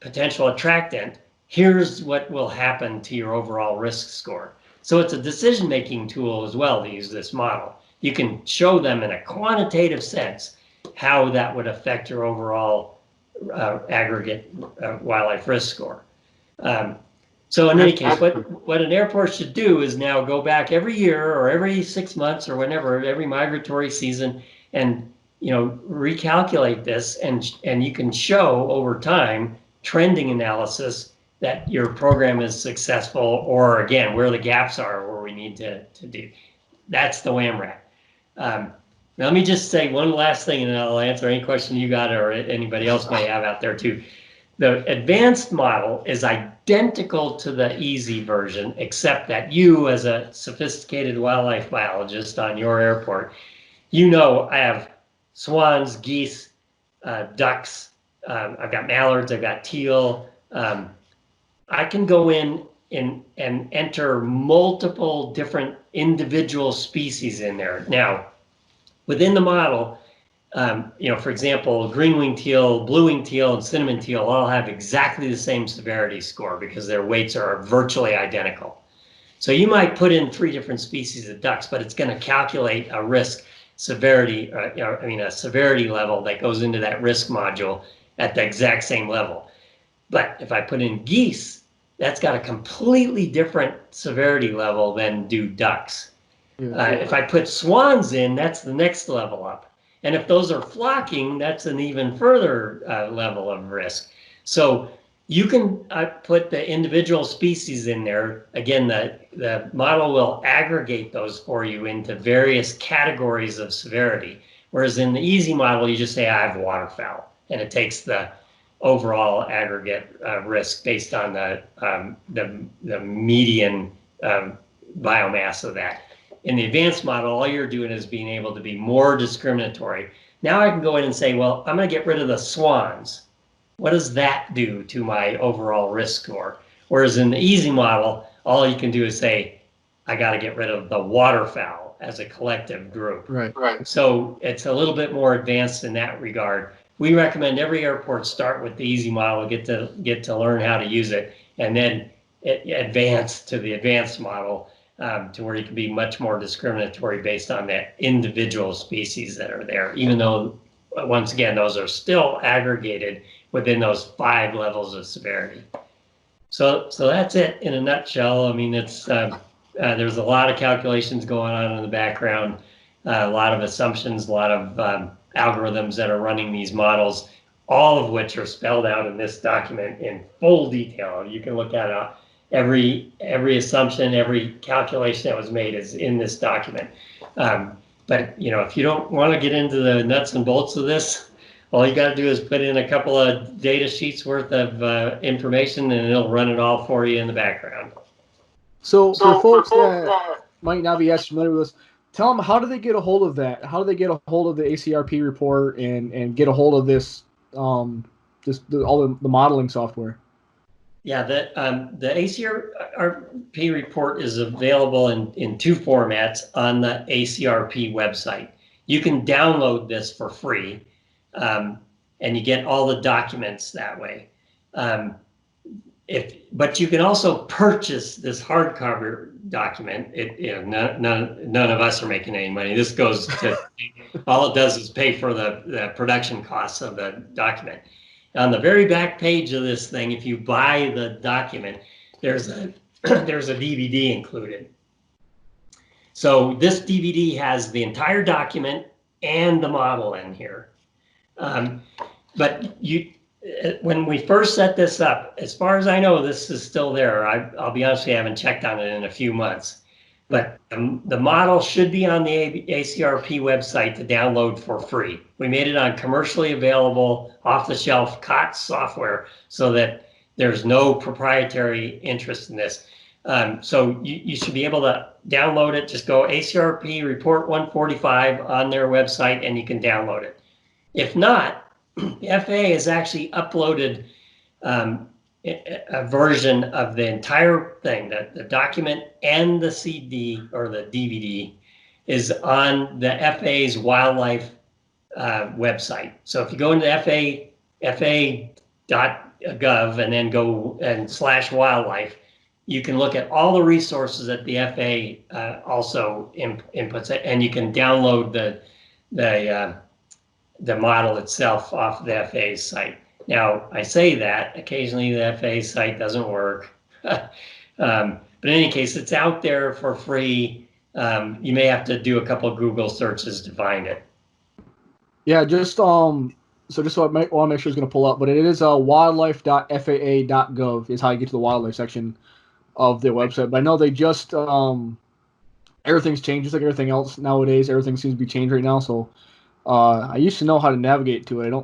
potential attractant, here's what will happen to your overall risk score. So it's a decision-making tool as well to use this model. You can show them in a quantitative sense how that would affect your overall aggregate wildlife risk score. So in any case, what an airport should do is now go back every year or every 6 months or whenever, every migratory season, and recalculate this, and you can show over time trending analysis that your program is successful, or again, where the gaps are, where we need to do. That's the WhaMRAT. Now let me just say one last thing, and then I'll answer any question you got or anybody else may have out there too. The advanced model is identical to the easy version, except that you, as a sophisticated wildlife biologist on your airport, I have swans, geese, ducks, I've got mallards, I've got teal. I can go in and enter multiple different individual species in there. Now, within the model, for example, green-winged teal, blue-winged teal, and cinnamon teal all have exactly the same severity score because their weights are virtually identical. So you might put in 3 different species of ducks, but it's going to calculate a risk severity, a severity level that goes into that risk module at the exact same level. But if I put in geese, that's got a completely different severity level than do ducks. If I put swans in, that's the next level up. And if those are flocking, that's an even further level of risk. So you can put the individual species in there. Again, the model will aggregate those for you into various categories of severity. Whereas in the easy model, you just say, I have waterfowl. And it takes the overall aggregate risk based on the median biomass of that. In the advanced model, all you're doing is being able to be more discriminatory. Now I can go in and say, well, I'm going to get rid of the swans. What does that do to my overall risk score? Whereas in the easy model, all you can do is say, I got to get rid of the waterfowl as a collective group. Right. So it's a little bit more advanced in that regard. We recommend every airport start with the easy model, get to learn how to use it, and then advance to the advanced model to where you can be much more discriminatory based on the individual species that are there, even though, once again, those are still aggregated within those 5 levels of severity. So that's it in a nutshell. I mean, it's there's a lot of calculations going on in the background, a lot of assumptions, a lot of algorithms that are running these models, all of which are spelled out in this document in full detail. You can look at it. Every assumption, every calculation that was made is in this document. But if you don't want to get into the nuts and bolts of this, all you got to do is put in a couple of data sheets worth of information, and it'll run it all for you in the background. So for folks that might not be as familiar with this, tell them, how do they get a hold of that? How do they get a hold of the ACRP report and get a hold of this, all the modeling software? Yeah, the ACRP report is available in two formats on the ACRP website. You can download this for free, and you get all the documents that way. But you can also purchase this hardcover document. None of us are making any money. This goes to all it does is pay for the production costs of the document. On the very back page of this thing, if you buy the document, there's a DVD included. So this DVD has the entire document and the model in here. But when we first set this up, as far as I know, this is still there. I'll be honest with you, I haven't checked on it in a few months. But the model should be on the ACRP website to download for free. We made it on commercially available, off-the-shelf COTS software so that there's no proprietary interest in this. So you should be able to download it. Just go ACRP Report 145 on their website and you can download it. If not, the FAA has actually uploaded a version of the entire thing, the document and the CD or the DVD is on the FAA's wildlife website. So if you go into FAA.gov and then go and /wildlife, you can look at all the resources that the FAA also inputs it, and you can download the model itself off the FAA's site. Now, I say that occasionally the FAA site doesn't work, but in any case, it's out there for free. You may have to do a couple of Google searches to find it. Yeah, just so I want to make sure it's going to pull up, but it is wildlife.faa.gov is how you get to the wildlife section of their website. But I know they just everything's changed, just like everything else nowadays. Everything seems to be changed right now. So I used to know how to navigate to it.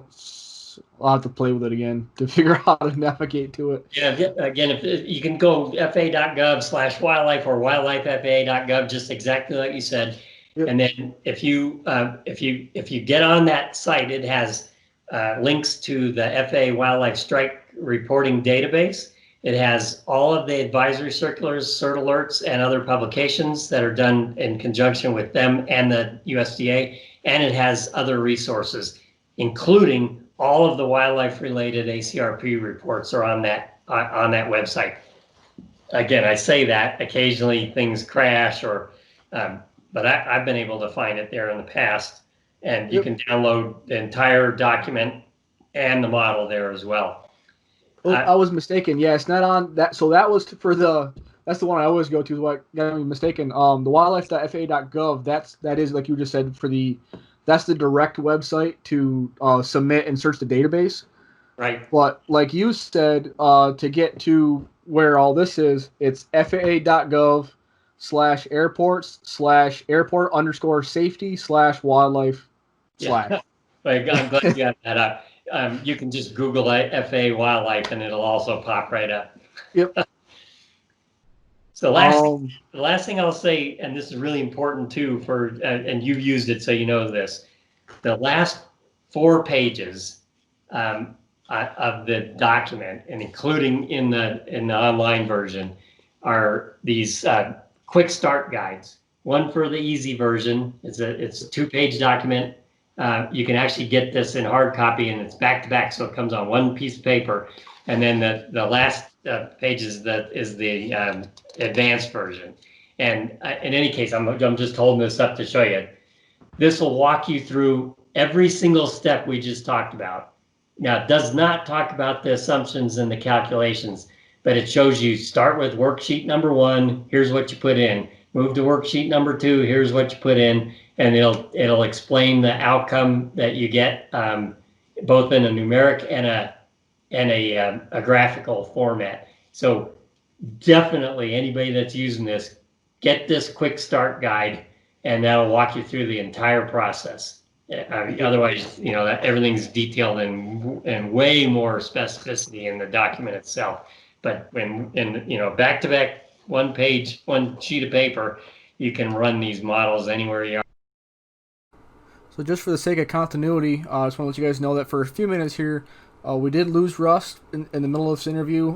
I'll have to play with it again to figure out how to navigate to it. Yeah, again, if you can go fa.gov/wildlife or wildlifefaa.gov, just exactly like you said. Yep. And then if you get on that site, it has links to the FAA Wildlife Strike Reporting Database. It has all of the advisory circulars, CERT alerts, and other publications that are done in conjunction with them and the USDA. And it has other resources, including all of the wildlife-related ACRP reports are on that website. Again, I say that occasionally things crash, but I've been able to find it there in the past, and you can download the entire document and the model there as well. Oh, I was mistaken. Yeah, it's not on that. So that was that's the one I always go to. So I got me mistaken. The wildlife.faa.gov. That is like you just said that's the direct website to submit and search the database. Right. But like you said, to get to where all this is, it's faa.gov/airports/airport_safety/wildlife/. Yeah. I'm glad you got that up. You can just Google FAA wildlife and it'll also pop right up. Yep. So the last thing I'll say, and this is really important too and you've used it so you know this, the last 4 pages of the document, and including in the online version, are these quick start guides. One for the easy version, it's a 2-page document. You can actually get this in hard copy and it's back to back, so it comes on one piece of paper. And then the last page is the advanced version. And in any case, I'm just holding this up to show you. This will walk you through every single step we just talked about. Now, it does not talk about the assumptions and the calculations. but it shows you start with worksheet number 1. Here's what you put in. Move to worksheet number 2. Here's what you put in, and it'll explain the outcome that you get, both in a numeric and a graphical format. So definitely anybody that's using this, get this quick start guide, and that'll walk you through the entire process. Otherwise, that everything's detailed and way more specificity in the document itself. But when back to back, one page, one sheet of paper, you can run these models anywhere you are. So just for the sake of continuity, I just want to let you guys know that for a few minutes here, we did lose Russ in the middle of this interview.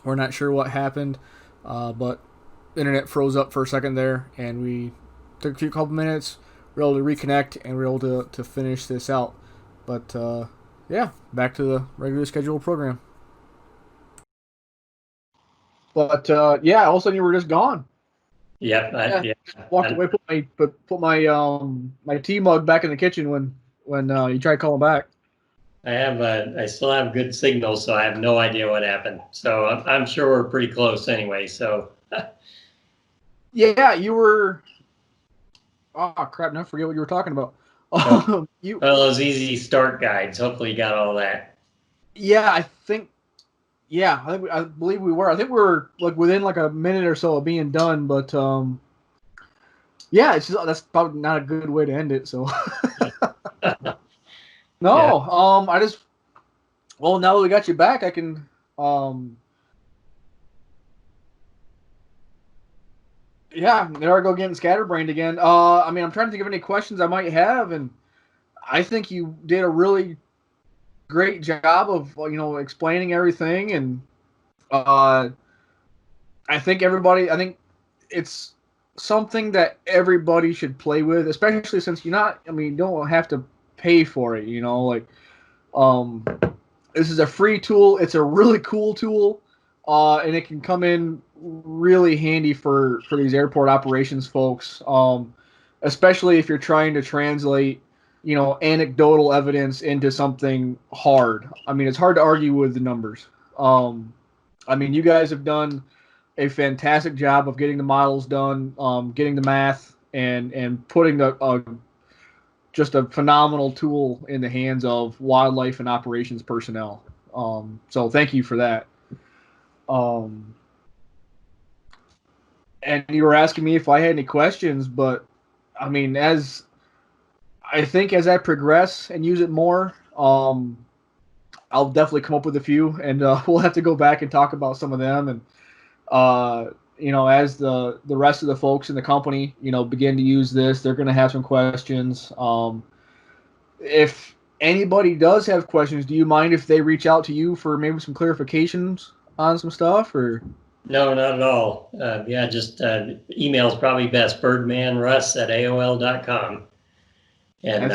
We're not sure what happened, but the internet froze up for a second there, and we took a couple minutes. We were able to reconnect, and we were able to finish this out. But yeah, back to the regularly scheduled program. But yeah, all of a sudden you were just gone. Yep. Walked away, put my tea mug back in the kitchen when you tried calling back. I still have good signal, so I have no idea what happened. So I'm sure we're pretty close anyway. So yeah, you were. Oh crap! Now I forget what you were talking about. Well, those easy start guides. Hopefully, you got all that. Yeah, I think. Yeah, I believe we were. I think we were like within like a minute or so of being done, but yeah, that's probably not a good way to end it. So no, yeah. Well, now that we got you back, I can yeah, there I go getting scatterbrained again. I mean, I'm trying to think of any questions I might have, and I think you did a really great job of explaining everything, and I think it's something that everybody should play with, especially since you don't have to pay for it. This is a free tool. It's a really cool tool, and it can come in really handy for these airport operations folks, especially if you're trying to translate anecdotal evidence into something hard. I mean, it's hard to argue with the numbers. I mean, you guys have done a fantastic job of getting the models done, getting the math, and putting just a phenomenal tool in the hands of wildlife and operations personnel. So thank you for that. And you were asking me if I had any questions, but I mean, as I progress and use it more, I'll definitely come up with a few, and we'll have to go back and talk about some of them. And as the rest of the folks in the company, begin to use this, they're going to have some questions. If anybody does have questions, do you mind if they reach out to you for maybe some clarifications on some stuff, or? No, not at all. Yeah, just email's probably best. birdmanruss@aol.com. And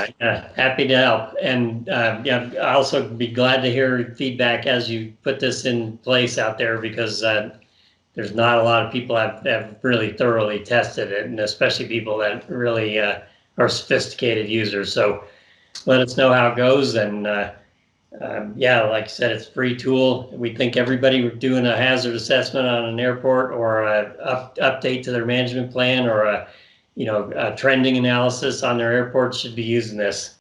happy to help. And yeah, I also be glad to hear feedback as you put this in place out there, because there's not a lot of people have really thoroughly tested it, and especially people that really are sophisticated users. So let us know how it goes. And yeah, like I said, it's a free tool. We think everybody doing a hazard assessment on an airport, or a update to their management plan, or a trending analysis on their airports should be using this.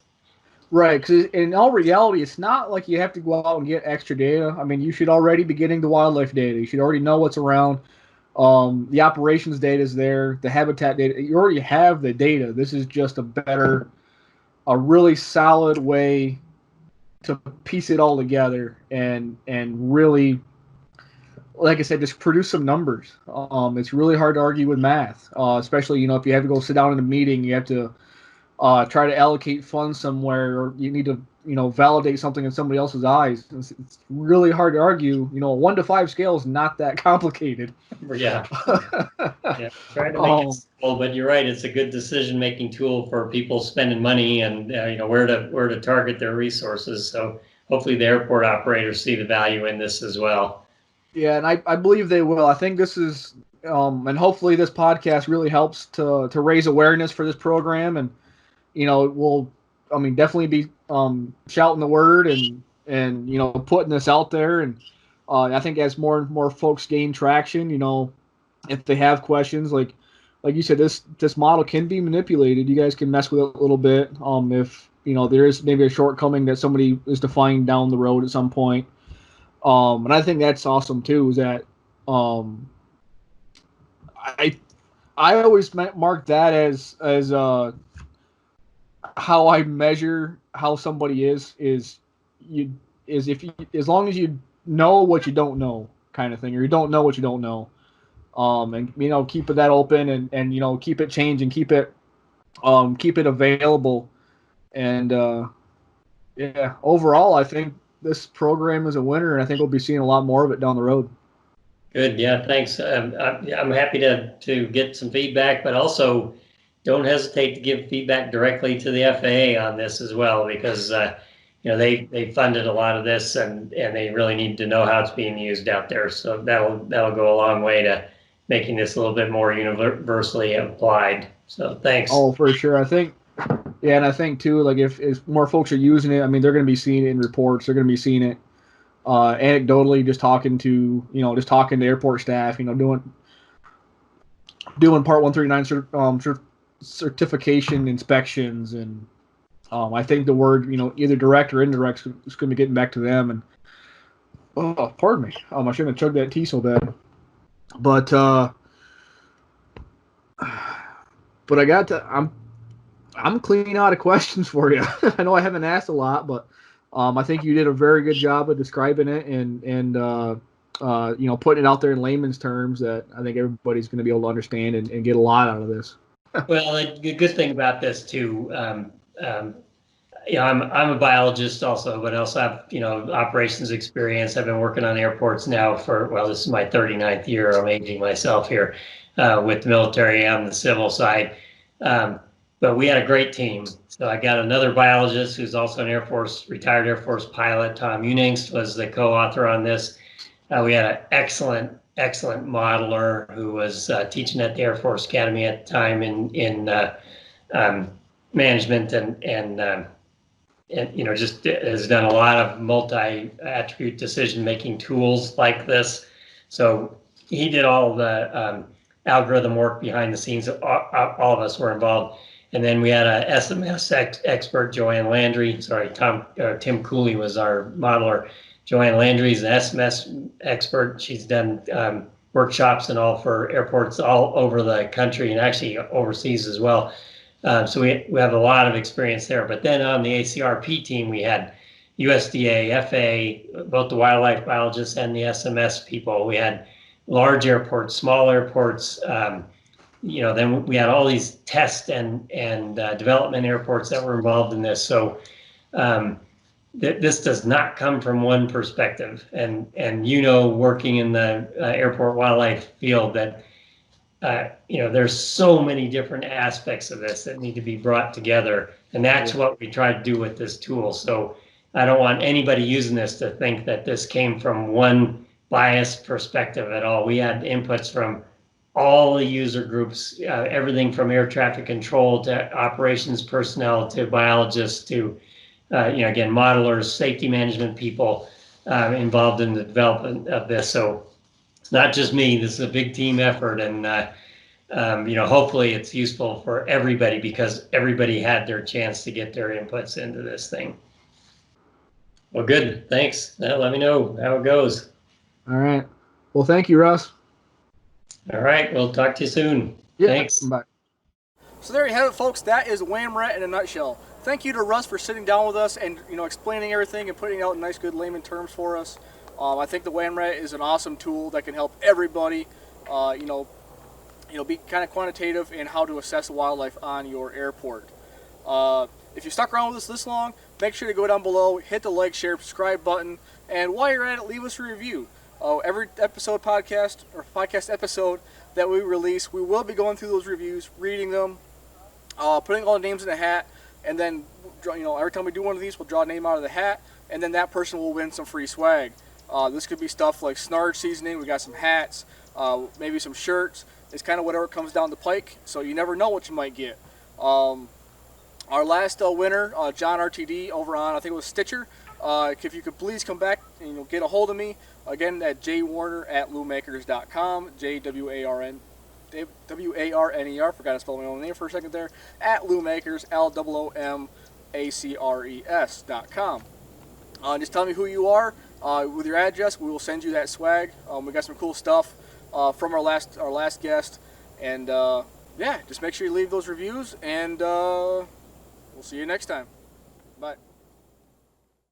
Right, because in all reality, it's not like you have to go out and get extra data. I mean, you should already be getting the wildlife data. You should already know what's around. The operations data is there. The habitat data. You already have the data. This is just a really solid way to piece it all together and really, like I said, just produce some numbers. It's really hard to argue with math, especially if you have to go sit down in a meeting, you have to try to allocate funds somewhere, or you need to validate something in somebody else's eyes. It's really hard to argue. A 1 to 5 scale is not that complicated. Yeah. Yeah. Trying to make it simple, but you're right. It's a good decision-making tool for people spending money, and where to target their resources. So hopefully the airport operators see the value in this as well. Yeah, and I believe they will. I think this is, and hopefully this podcast really helps to raise awareness for this program, and we'll, definitely be shouting the word and putting this out there, and I think as more and more folks gain traction, if they have questions, like you said, this model can be manipulated. You guys can mess with it a little bit. If there is maybe a shortcoming that somebody is defining down the road at some point. And I think that's awesome too. Is that I always mark that as how I measure how somebody is if you, as long as you know what you don't know, kind of thing, or you don't know what you don't know. And keep that open, and keep it changing, keep it available, and yeah, overall I think this program is a winner, and I think we'll be seeing a lot more of it down the road. Good. Yeah, thanks. I'm happy to get some feedback, but also don't hesitate to give feedback directly to the FAA on this as well, because they funded a lot of this, and they really need to know how it's being used out there. So that'll go a long way to making this a little bit more universally applied. So thanks. Oh, for sure. I think, yeah, and I think too, like if more folks are using it, I mean, they're going to be seeing it in reports. They're going to be seeing it anecdotally, just talking to airport staff, doing Part 139 certification inspections, and I think the word, either direct or indirect is going to be getting back to them. And oh, pardon me, I shouldn't have chugged that tea so bad. But I got to. I'm cleaning out of questions for you. I know I haven't asked a lot, but I think you did a very good job of describing it and putting it out there in layman's terms that I think everybody's going to be able to understand and get a lot out of this. Well, the good thing about this too, I'm a biologist also, but I also have operations experience. I've been working on airports now this is my 39th year. I'm aging myself here with the military and the civil side. But we had a great team. So I got another biologist who's also an retired Air Force pilot. Tom Uningst was the co-author on this. We had an excellent modeler who was teaching at the Air Force Academy at the time in management and just has done a lot of multi-attribute decision-making tools like this. So he did all the algorithm work behind the scenes. All of us were involved. And then we had a SMS expert, Joanne Landry. Sorry, Tim Cooley was our modeler. Joanne Landry is an SMS expert. She's done workshops and all for airports all over the country and actually overseas as well. So we have a lot of experience there. But then on the ACRP team, we had USDA, FAA, both the wildlife biologists and the SMS people. We had large airports, small airports. Then we had all these test and development airports that were involved in this. So this does not come from one perspective. And working in the airport wildlife field that there's so many different aspects of this that need to be brought together. And that's what we try to do with this tool. So I don't want anybody using this to think that this came from one biased perspective at all. We had inputs from all the user groups, everything from air traffic control to operations personnel to biologists to, again, modelers, safety management people involved in the development of this. So it's not just me. This is a big team effort, and hopefully it's useful for everybody because everybody had their chance to get their inputs into this thing. Well, good. Thanks. Let me know how it goes. All right. Well, thank you, Russ. All right. We'll talk to you soon. Yeah, thanks. Bye. So there you have it, folks. That is WhaMRAT in a nutshell. Thank you to Russ for sitting down with us and explaining everything and putting out nice, good layman terms for us. I think the WhaMRAT is an awesome tool that can help everybody, be kind of quantitative in how to assess wildlife on your airport. If you stuck around with us this long, make sure to go down below, hit the like, share, subscribe button, and while you're at it, leave us a review. Every podcast episode that we release, we will be going through those reviews, reading them, putting all the names in a hat, and then every time we do one of these, we'll draw a name out of the hat, and then that person will win some free swag. This could be stuff like Snarge seasoning. We got some hats, maybe some shirts. It's kind of whatever comes down the pike, so you never know what you might get. Our last winner, John RTD over on, I think it was Stitcher, If you could please come back and get a hold of me again at jwarner@lumakers.com, JWARNER. Forgot to spell my own name for a second there. At Lumakers, LOOMACERS.com. Just tell me who you are with your address. We will send you that swag. We got some cool stuff from our last guest, and yeah, just make sure you leave those reviews, and we'll see you next time. Bye.